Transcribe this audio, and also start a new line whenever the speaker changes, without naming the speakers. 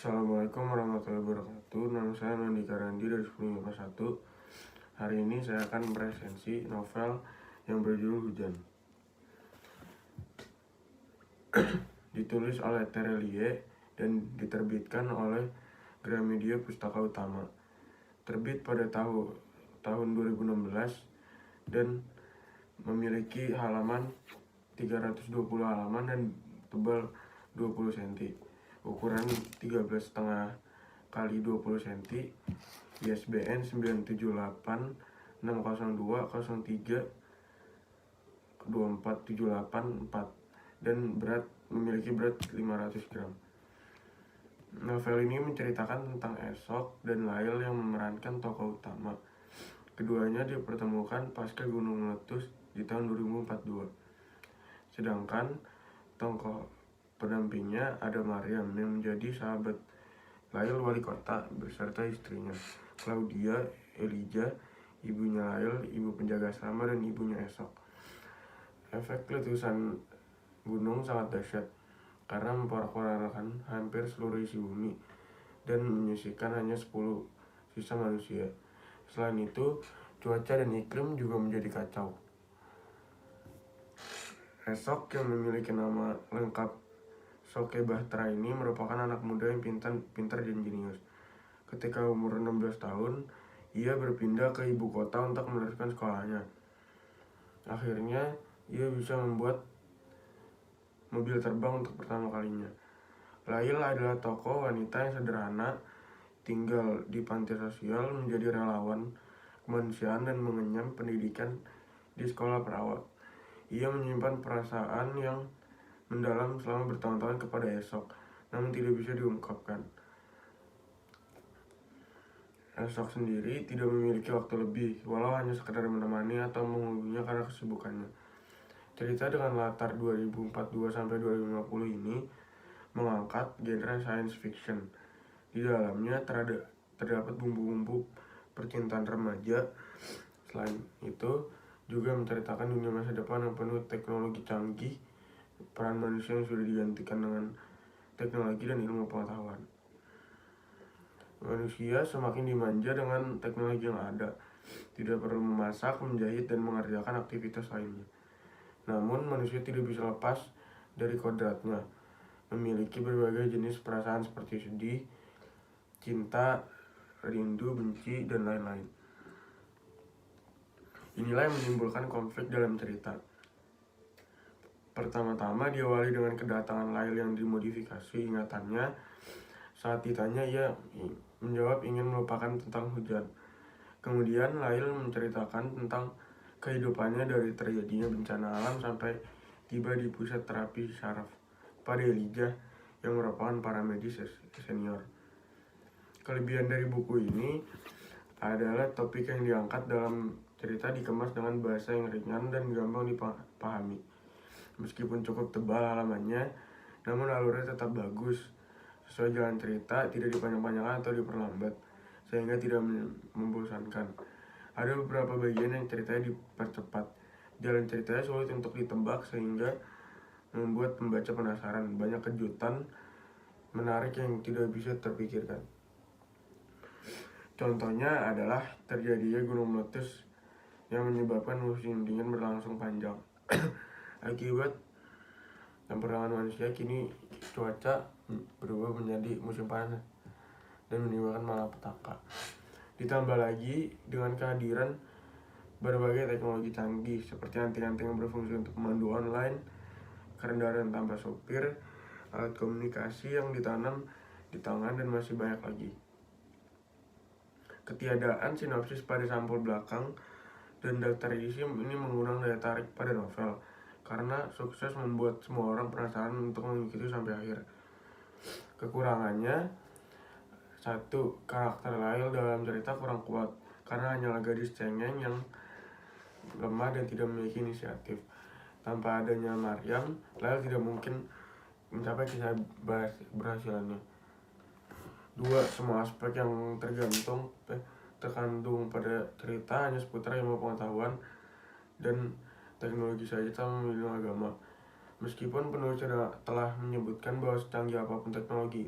Assalamualaikum warahmatullahi wabarakatuh. Nama saya Nandika Randi dari 1051. Hari ini saya akan meresensi novel yang berjudul Hujan. Ditulis oleh Terelie dan diterbitkan oleh Gramedia Pustaka Utama. Terbit pada tahun 2016 dan memiliki halaman 320 halaman dan tebal 20 cm. Ukuran 13,5 kali 20 cm, ISBN 9786030324784 dan memiliki berat 500 gram. Novel ini menceritakan tentang Esok dan Lail yang memerankan tokoh utama. Keduanya dipertemukan pasca gunung meletus di tahun 2042. Sedangkan tokoh pendampingnya ada Maryam yang menjadi sahabat Lail wali kota beserta istrinya, Claudia, Elijah, ibunya Lail, ibu penjaga asrama, dan ibunya Esok. Efek letusan gunung sangat dahsyat karena memporak-porandakan hampir seluruh isi bumi dan menyisihkan hanya 10 sisa manusia. Selain itu, cuaca dan iklim juga menjadi kacau. Esok yang memiliki nama lengkap Soke Bahtera ini merupakan anak muda yang pintar dan jenius. Ketika umur 16 tahun, ia berpindah ke ibu kota untuk meneruskan sekolahnya. Akhirnya, ia bisa membuat mobil terbang untuk pertama kalinya. Lail adalah tokoh wanita yang sederhana, tinggal di panti sosial, menjadi relawan kemanusiaan dan mengenyam pendidikan di sekolah perawat. Ia menyimpan perasaan yang mendalam selama bertahun-tahun kepada Esok, namun tidak bisa diungkapkan. Esok sendiri tidak memiliki waktu lebih, walau hanya sekedar menemani atau menghubunginya karena kesibukannya. Cerita dengan latar 2042 sampai 2050 ini mengangkat genre science fiction. Di dalamnya terdapat bumbu-bumbu percintaan remaja. Selain itu, juga menceritakan dunia masa depan yang penuh teknologi canggih, peran manusia yang sudah digantikan dengan teknologi dan ilmu pengetahuan. Manusia semakin dimanja dengan teknologi yang ada, tidak perlu memasak, menjahit, dan mengerjakan aktivitas lainnya. Namun, manusia tidak bisa lepas dari kodratnya, memiliki berbagai jenis perasaan seperti sedih, cinta, rindu, benci, dan lain-lain. Inilah yang menimbulkan konflik dalam cerita. Pertama-tama diawali dengan kedatangan Lail yang dimodifikasi ingatannya. Saat ditanya, ia menjawab ingin melupakan tentang hujan. Kemudian Lail menceritakan tentang kehidupannya dari terjadinya bencana alam sampai tiba di pusat terapi saraf pada Elijah yang merupakan paramedis senior. Kelebihan dari buku ini adalah topik yang diangkat dalam cerita dikemas dengan bahasa yang ringan dan gampang dipahami. Meskipun cukup tebal halamannya, namun alurnya tetap bagus, sesuai jalan cerita, tidak dipanjang-panjangkan atau diperlambat, sehingga tidak membosankan. Ada beberapa bagian yang ceritanya dipercepat. Jalan ceritanya sulit untuk ditebak sehingga membuat pembaca penasaran. Banyak kejutan menarik yang tidak bisa terpikirkan. Contohnya adalah terjadinya gunung meletus yang menyebabkan musim dingin berlangsung panjang. Akibat temperangan manusia, kini cuaca berubah menjadi musim panas dan menimbulkan malapetaka. Ditambah lagi dengan kehadiran berbagai teknologi canggih seperti anting-anting yang berfungsi untuk memandu online, kendaraan tanpa sopir, alat komunikasi yang ditanam di tangan, dan masih banyak lagi. Ketiadaan sinopsis pada sampul belakang dan daftar isi ini mengundang daya tarik pada novel karena sukses membuat semua orang penasaran untuk mengikuti sampai akhir. Kekurangannya, satu, karakter Lail dalam cerita kurang kuat karena hanyalah gadis cengeng yang lemah dan tidak memiliki inisiatif. Tanpa adanya Maryam, Lail tidak mungkin mencapai kisah berhasilannya. Dua, semua aspek yang terkandung pada cerita hanya seputar ilmu pengetahuan dan teknologi saja tanpa memiliki agama. Meskipun penulis telah menyebutkan bahwa secanggih apapun teknologi